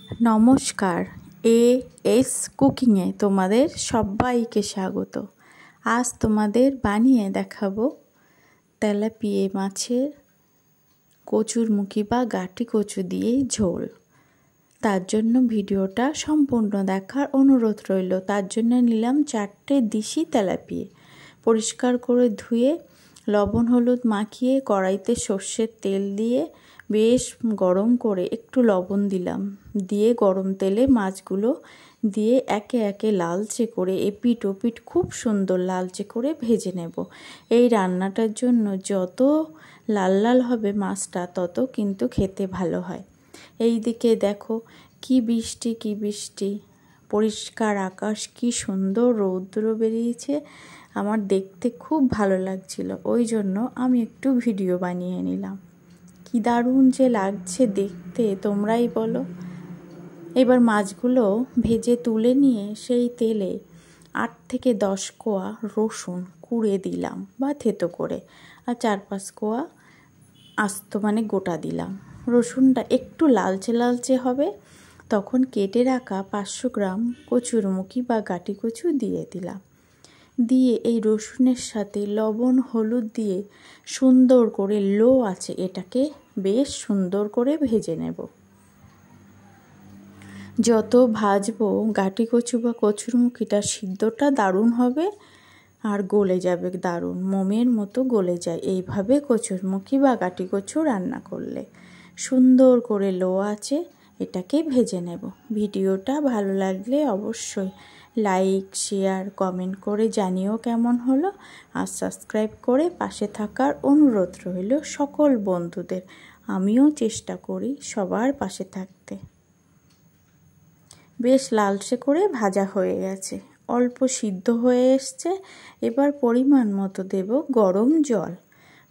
নমস্কার, এএস কুকিংয়ে তোমাদের সবাইকে স্বাগত। আজ তোমাদের বানিয়ে দেখাবো তেলাপিয়া মাছের কচুরমুখী বা গাটি কচু দিয়ে ঝোল। তার জন্য ভিডিওটা সম্পূর্ণ দেখার অনুরোধ রইল। তার জন্য নিলাম 4টে দেশি তেলাপিয়া, পরিষ্কার করে ধুয়ে লবণ হলুদ মাখিয়ে কড়াইতে সর্ষের তেল দিয়ে বেশ গরম করে একটু লবণ দিলাম, দিয়ে গরম তেলে মাছগুলো দিয়ে একে একে লালচে করে এপিট ওপিট খুব সুন্দর লালচে করে ভেজে নেব। এই রান্নাটার জন্য যত লাল লাল হবে মাছটা তত কিন্তু খেতে ভালো হয়। এই দিকে দেখো কি বৃষ্টি, পরিষ্কার আকাশ, কি সুন্দর রৌদ্র বেরিয়েছে। আমার দেখতে খুব ভালো লাগছিল, ওই জন্য আমি একটু ভিডিও বানিয়ে নিলাম। কি দারুণ যে লাগছে দেখতে, তোমরাই বলো। এবার মাছগুলো ভেজে তুলে নিয়ে সেই তেলে 8 থেকে 10 কোয়া রসুন কুড়ে দিলাম বা থেতো করে, আর 4-5 কোয়া আস্ত মানে গোটা দিলাম। রসুনটা একটু লালচে লালচে হবে তখন কেটে রাখা 500 গ্রাম কচুরমুখী বা গাটি কচু দিয়ে দিলাম। দিয়ে এই রসুনের সাথে লবণ হলুদ দিয়ে সুন্দর করে লো আছে এটাকে বেশ সুন্দর করে ভেজে নেব। যত ভাজবো গাটি কচু বা কচুরমুখীটা সিদ্ধটা দারুণ হবে আর গলে যাবে, দারুণ মোমের মতো গলে যায় এইভাবে কচুরমুখী বা গাটি কচু রান্না করলে। সুন্দর করে লো আছে এটাকে ভেজে নেব। ভিডিওটা ভালো লাগলে অবশ্যই লাইক শেয়ার কমেন্ট করে জানিও কেমন হলো, আর সাবস্ক্রাইব করে পাশে থাকার অনুরোধ রইল সকল বন্ধুদের। আমিও চেষ্টা করি সবার পাশে থাকতে। বেশ লালচে করে ভাজা হয়ে গেছে, অল্প সিদ্ধ হয়ে এসছে। এবার পরিমাণ মতো দেব গরম জল।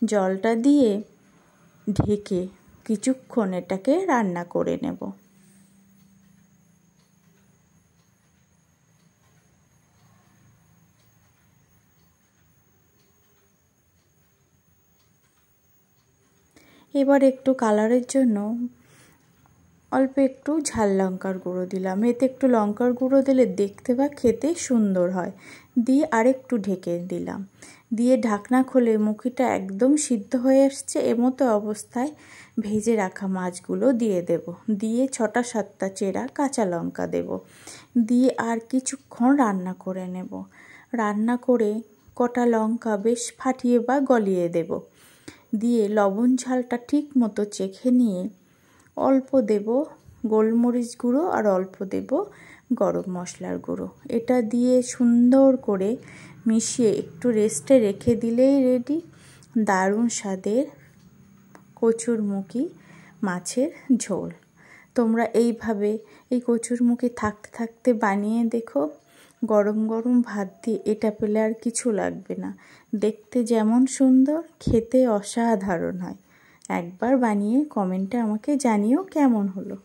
জলটা দিয়ে ঢেকে কিছুক্ষণ এটাকে রান্না করে নেব। এবার একটু কালারের জন্য অল্প একটু ঝাল লঙ্কার গুঁড়ো দিলাম। এতে একটু লঙ্কার গুঁড়ো দিলে দেখতে বা খেতে সুন্দর হয়। দিয়ে আরেকটু ঢেকে দিলাম, দিয়ে ঢাকনা খুলে মুখিটা একদম সিদ্ধ হয়ে আসছে। এমতো অবস্থায় ভেজে রাখা মাছগুলো দিয়ে দেব, দিয়ে 6-7টা চেরা কাঁচা লঙ্কা দেব, দিয়ে আর কিছুক্ষণ রান্না করে নেব। রান্না করে কটা লঙ্কা বেশ ফাটিয়ে বা গলিয়ে দেব, দিয়ে লবণ ঝালটা ঠিক মতো চেখে নিয়ে অল্প দেব গোলমরিচ গুঁড়ো আর অল্প দেব গরম মশলার গুঁড়ো। এটা দিয়ে সুন্দর করে মিশিয়ে একটু রেস্টে রেখে দিলেই রেডি দারুণ স্বাদের কচুরমুখী মাছের ঝোল। তোমরা এইভাবে এই কচুরমুখী থাকতে থাকতে বানিয়ে দেখো। গরম গরম ভাত দিয়ে এটা পেলে আর কিছু লাগবে না। দেখতে যেমন সুন্দর, খেতে অসাধারণ হয়। একবার বানিয়ে কমেন্টে আমাকে জানিও কেমন হলো।